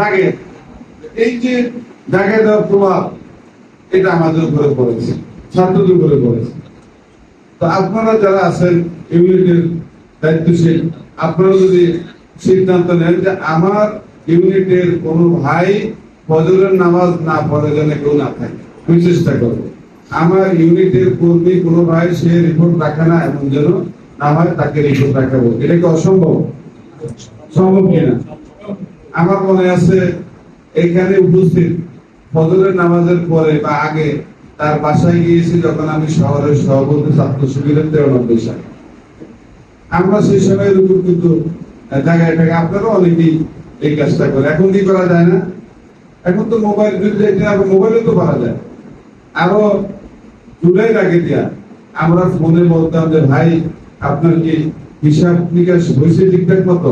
জাগে, এই যে জাগে দেওয়ার প্রভাব এটা আমাদের উপরে পড়েছে, ছাত্রদের উপরে পড়েছে। তো আপনারা যারা আছেন ইউনিটের দায়িত্বশীল, আপনারা যদি সিদ্ধান্ত নেন যে আমার ইউনিটের কোনো ভাই ফজরের নামাজ না পড়ে যেন কেউ না থাকে, আমি চেষ্টা করবো আমার ইউনিটের কর্মী কোনো ভাই সে রিপোর্ট রাখে না এমন যেন না হয়, তাকে রিপোর্ট রাখাবো। এটা কি অসম্ভব? সম্ভব কিনা? আমার মনে আছে এখানে উপস্থিত ফজরের নামাজের পরে বা আগে তার বাসায় গিয়েছি যখন আমি শহরের সভাপতি ছাত্র শিবিরের 93 সালে। আমরা সেই সময়ের উপর কিন্তু জায়গায় থাকে, আপনারাও অনেকেই এই কাজটা করে। এখন কি করা যায় না? এখন তো মোবাইল, মোবাইলে তো করা যায়। আরো জুলাই আগে দিয়া আমরা ফোনে বলতাম যে ভাই আপনার কি হিসাব নিকাশ হয়েছে ঠিকঠাক মতো?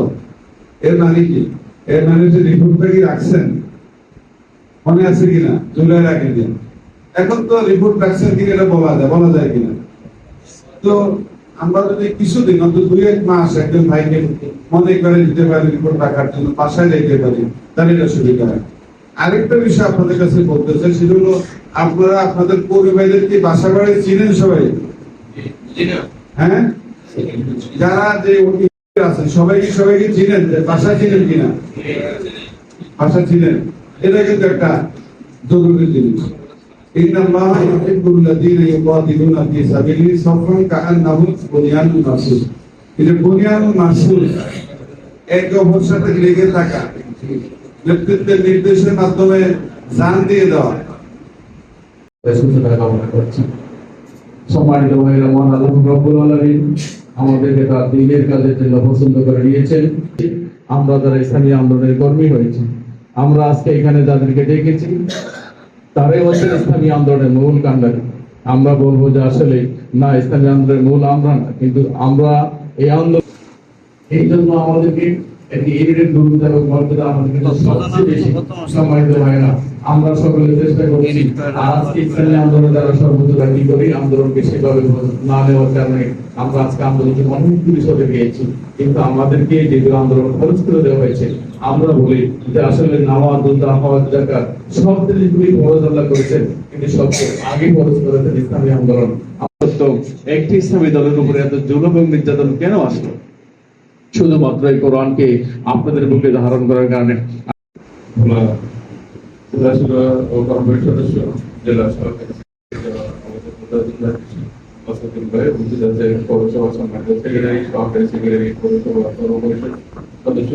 এর মানে কি? এর মানে যে রিপোর্টটা কি রাখছেন, মনে আছে কিনা? জুলাই আগে দিয়া। এখন তো রিপোর্ট রাখছেন কিনা এটা বলা যায় কিনা? তো আমরা যদি কিছুদিন অন্তত 2-1 মাস একজন ভাইকে মনে করে দিতে পারি রিপোর্ট রাখার জন্য, বাসায় যেতে পারি, তাহলে এটা সুবিধা হয়। আরেকটা বিষয় আপনাদের কাছে বলতে চাই, সেটা হলো আপনারা আপনাদের পরিবারদের কি বাসা বাড়ি চিনেন সবাই? হ্যাঁ, যারা যে আছেন সবাইকে চিনেন, বাসা চিনেন কিনা? বাসা চিনেন, এটা কিন্তু একটা জরুরি জিনিস। ইন্নাল্লাহা ইউহিব্বুল্লাযীনা ইউকাতিলুনা ফী সাবিলিহি সাফফান কাআন্নাহুম বুনিয়ানুন মারসুস। এটা বুনিয়ানুন মারসুস, একে অপরের সাথে লেগে থাকা, নেতৃত্বের নির্দেশের মাধ্যমে জান দিয়ে দেওয়া। সম্মানিত ভাইরা, মহান আল্লাহ রাব্বুল আলামিন আমাদেরকে তার দ্বীনের কাজের জন্য পছন্দ করে নিয়েছেন। আমরা যারা ইসলামী আন্দোলনের কর্মী হয়েছি, আমরা আজকে এখানে যাদেরকে ডেকেছি তারাই হচ্ছেন ইসলামী আন্দোলনের মূল কাণ্ডারী। আমরা বলবো যে আসলে না, ইসলামী আন্দোলনের মূল আমরা না, কিন্তু আমরা এই আন্দোলন, এই জন্য আমাদেরকে একটি ইউনিটের গুরুত্ব এবং মর্যাদা আমাদেরকে সবচেয়ে বেশি। সম্মানিত ভাইরা, আমরা সকলে চেষ্টা করছি আজকে ইসলামী আন্দোলনে যারা সর্বোচ্চ কি করি, আন্দোলনকে সেভাবে না নেওয়ার কারণে আমরা আজকে আন্দোলনকে অনেকগুলি সরে গিয়েছি। কিন্তু আমাদেরকে যেগুলো আন্দোলন খরচ করে দেওয়া হয়েছে, আমরা বলি যে আসলে নামাজ, রোজা, হজ, যাকাত সব জিনিসগুলি খরচ আল্লাহ করেছেন, কিন্তু সবচেয়ে আগে খরচ করেছেন ইসলামী আন্দোলন। একটি ইসলামী দলের উপরে এত জুলুম এবং নির্যাতন কেন আসলো? শুধুমাত্র এই কোরআনকে আপনাদের বুকে ধারণ করার কারণে। ও কর্মী সদস্য, জেলা সরকারি পৌরসভা সম্মানিত সেক্রেটারি, সহকারী সেক্রেটারি, পৌরসভা সদস্য